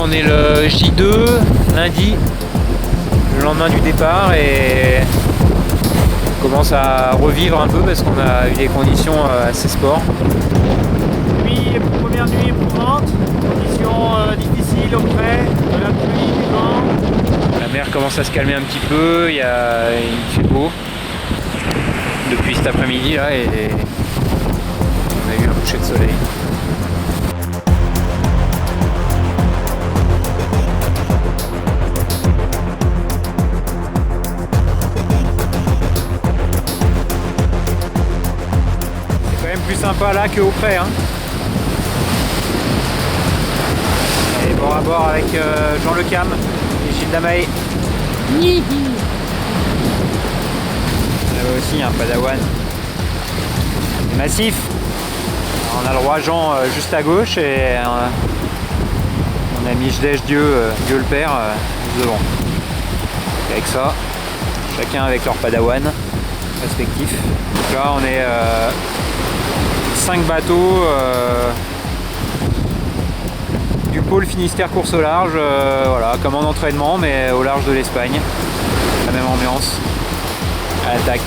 on est le J2, lundi, le lendemain du départ, et on commence à revivre un peu parce qu'on a eu des conditions assez sport. Première nuit éprouvante, conditions difficiles au frais, de la pluie, du vent. La mer commence à se calmer un petit peu, il fait beau depuis cet après-midi là, et on a eu un coucher de soleil. C'est quand même plus sympa là qu'au près, hein. Et bon rapport avec Jean Le Cam et Gilles Damae. Il y avait aussi un padawan. C'est massif. Alors, on a le roi Jean juste à gauche et on a Michdej Dieu le Père juste devant. Et avec ça, chacun avec leur padawan respectif. Donc là on est 5 bateaux du pôle Finistère course au large, voilà, comme en entraînement mais au large de l'Espagne. La même ambiance. À l'attaque.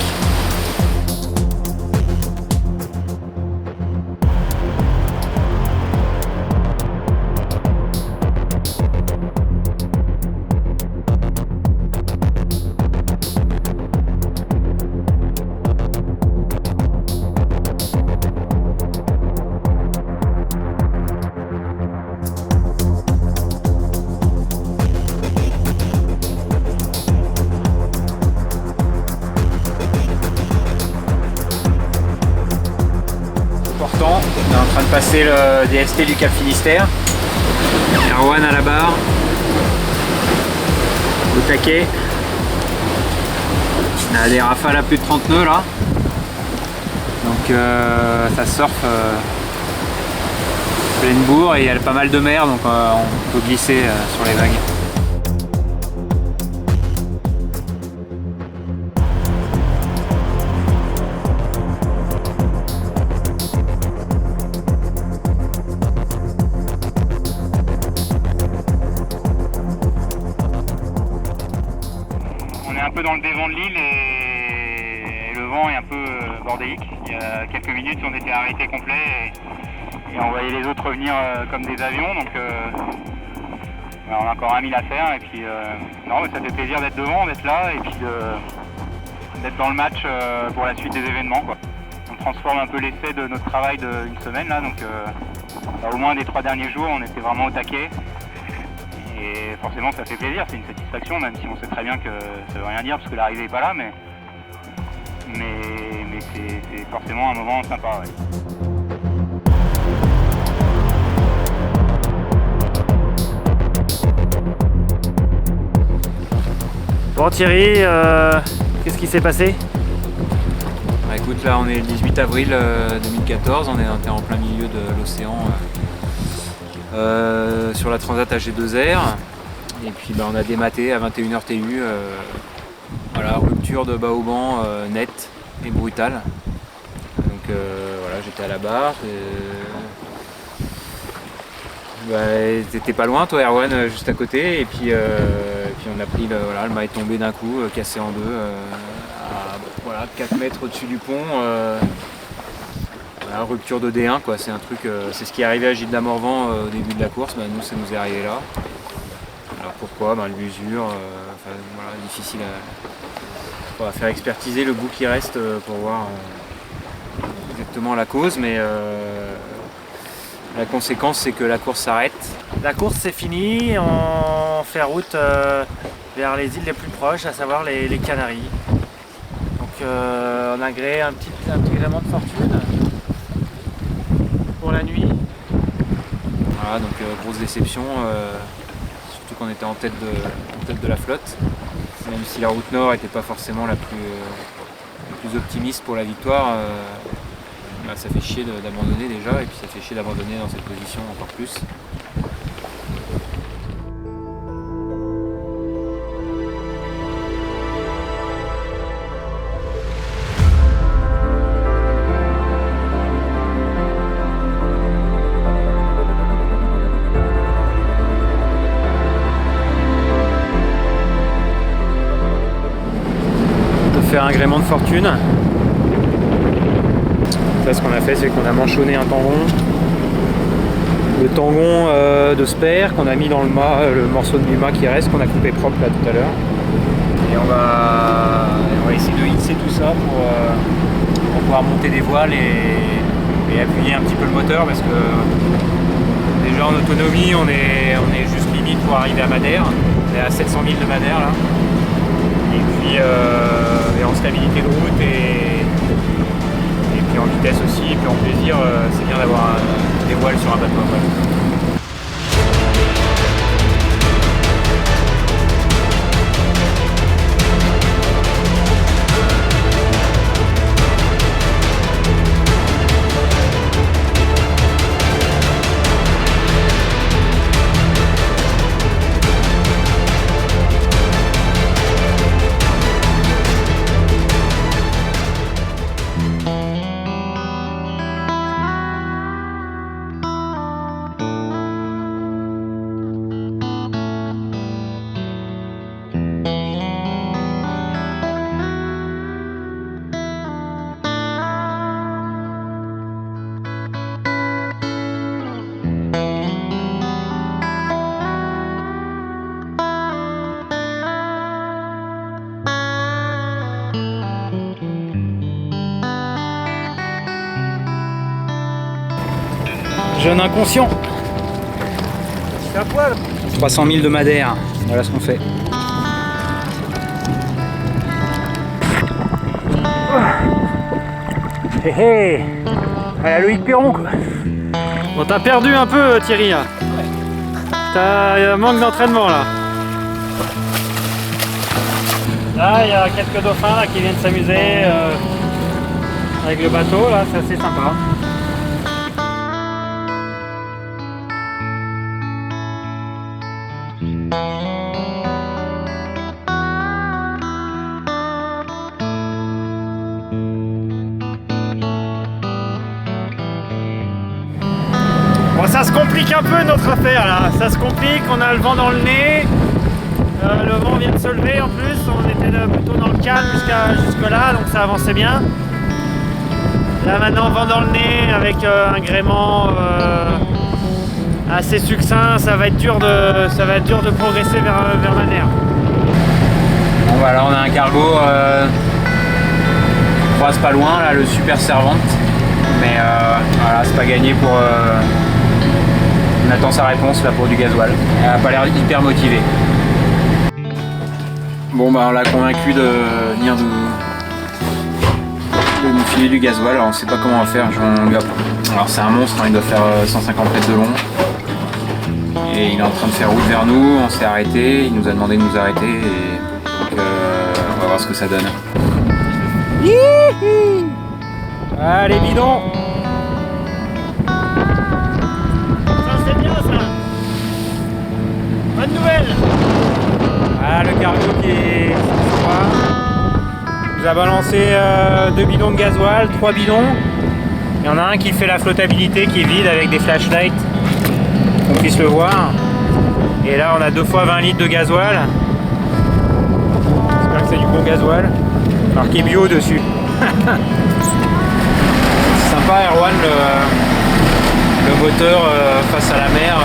On est en train de passer le DST du Cap Finistère. Erwan à la barre. Au taquet. On a des rafales à plus de 30 nœuds là. Donc ça surfe pleine bourre et il y a pas mal de mer, donc on peut glisser sur les vagues. Un peu dans le dévent de l'île et le vent est un peu bordélique. Il y a quelques minutes on était arrêté complet et on voyait les autres revenir comme des avions, donc on a encore 1 mille à faire et puis non, mais ça fait plaisir d'être devant, d'être là et puis d'être dans le match pour la suite des événements, quoi. On transforme un peu l'essai de notre travail d'une semaine là, donc au moins des 3 derniers jours on était vraiment au taquet. Et forcément ça fait plaisir, c'est une satisfaction, même si on sait très bien que ça veut rien dire parce que l'arrivée n'est pas là, mais c'est forcément un moment sympa. Ouais. Bon Thierry, qu'est-ce qui s'est passé? Bah, écoute, là on est le 18 avril 2014, on est en plein milieu de l'océan. Sur la Transat AG2R et puis on a dématé à 21h TU, voilà, rupture de bas au banc nette et brutale, donc voilà, j'étais à la barre, t'étais pas loin toi Erwan, juste à côté, et puis on a pris le mât est tombé d'un coup, cassé en deux à 4 mètres au-dessus du pont. Voilà, rupture de D1 quoi, c'est un truc, c'est ce qui est arrivé à Gilles Damorvan au début de la course, nous ça nous est arrivé là. Alors pourquoi? L'usure, voilà, difficile à... On va faire expertiser le bout qui reste pour voir exactement la cause, mais la conséquence c'est que la course s'arrête. La course c'est fini, on fait route vers les îles les plus proches, à savoir les Canaries. Donc on a agréé un petit gréement de fortune pour la nuit. Voilà, donc grosse déception, surtout qu'on était en tête de la flotte, même si la route nord n'était pas forcément la plus optimiste pour la victoire. Ça fait chier d'abandonner déjà, et puis ça fait chier d'abandonner dans cette position encore plus. un gréement de fortune. Ça, ce qu'on a fait, c'est qu'on a manchonné un tangon. Le tangon de spare qu'on a mis dans le mât, le morceau de mât qui reste, qu'on a coupé propre là tout à l'heure. Et on va essayer de hisser tout ça pour pouvoir monter des voiles et appuyer un petit peu le moteur, parce que déjà en autonomie on est juste limite pour arriver à Madère. On est à 700 000 de Madère là. Et puis en stabilité de route et puis en vitesse aussi, et puis en plaisir, c'est bien d'avoir des voiles sur un bateau à voile. Jeune inconscient. C'est à poil. 300 000 de Madère, voilà ce qu'on fait. Hé hé, à la Loïc Perron quoi. Bon, t'as perdu un peu Thierry. Là. T'as un manque d'entraînement là. Là, il y a quelques dauphins là, qui viennent s'amuser avec le bateau, là, c'est assez sympa. Bon, ça se complique un peu notre affaire là, ça se complique, on a le vent dans le nez, le vent vient de se lever en plus, on était plutôt dans le calme jusque là, donc ça avançait bien. Là maintenant vent dans le nez avec un gréement assez succinct, ça va être dur de progresser vers Madère. Bon voilà, on a un cargo qui croise pas loin, là, le Super Servante. Mais voilà, c'est pas gagné pour... on attend sa réponse là pour du gasoil. Elle a pas l'air hyper motivée. Bon bah on l'a convaincu de venir nous filer du gasoil. Alors on sait pas comment on va faire. Alors c'est un monstre, hein, il doit faire 150 mètres de long. Et il est en train de faire route vers nous, on s'est arrêté, il nous a demandé de nous arrêter et donc on va voir ce que ça donne. Allez bidon! Ça c'est bien ça! Bonne nouvelle! Ah, le cargo qui est sympa. Il nous a balancé 2 bidons de gasoil, 3 bidons. Il y en a un qui fait la flottabilité qui est vide avec des flashlights. Qu'on puisse le voir. Et là on a 2 fois 20 litres de gasoil. J'espère que c'est du bon gasoil. Marqué bio dessus. C'est sympa Erwan, le moteur face à la mer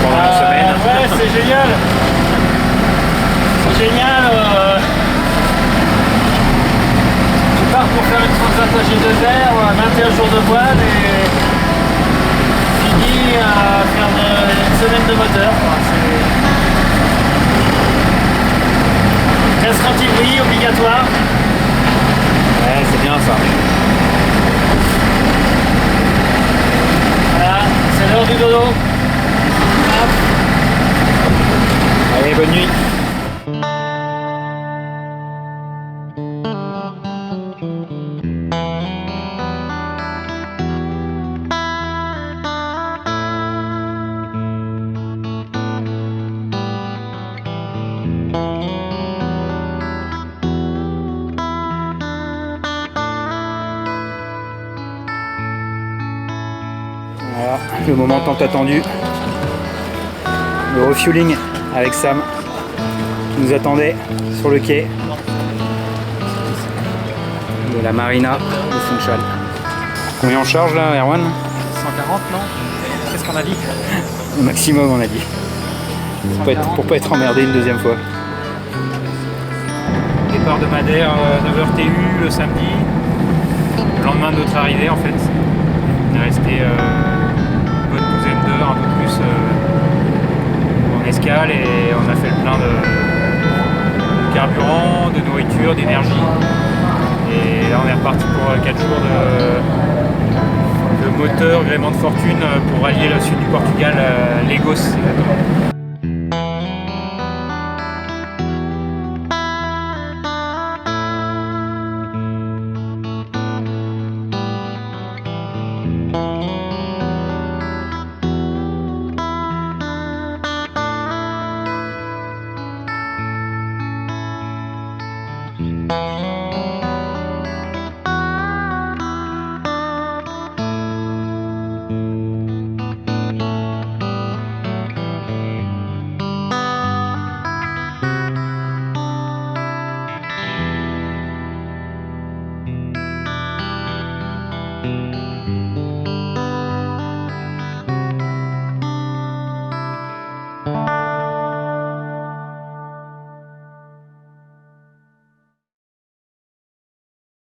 pendant une semaine. Ouais, c'est génial! C'est génial! Tu pars pour faire une transat à G2R, 21 jours de voile et fini à faire une semaine de moteur. C'est 15 cantileries obligatoire. Ouais, c'est bien ça. Voilà, c'est l'heure du dodo. Hop. Allez, bonne nuit. Voilà, le moment tant attendu. Le refueling avec Sam qui nous attendait sur le quai. de la marina de Funchal. Combien on charge là, Erwan? 140, non? Qu'est-ce qu'on a dit? Au maximum, on a dit. Pour pas être emmerdé une deuxième fois. Départ de Madère, 9h TU le samedi. Le lendemain de notre arrivée en fait. On est resté une bonne douzaine d'heures, un peu plus en escale et on a fait le plein de carburant, de nourriture, d'énergie. Et là on est reparti pour 4 jours de moteur, gréement de fortune pour rallier le sud du Portugal, Lagos.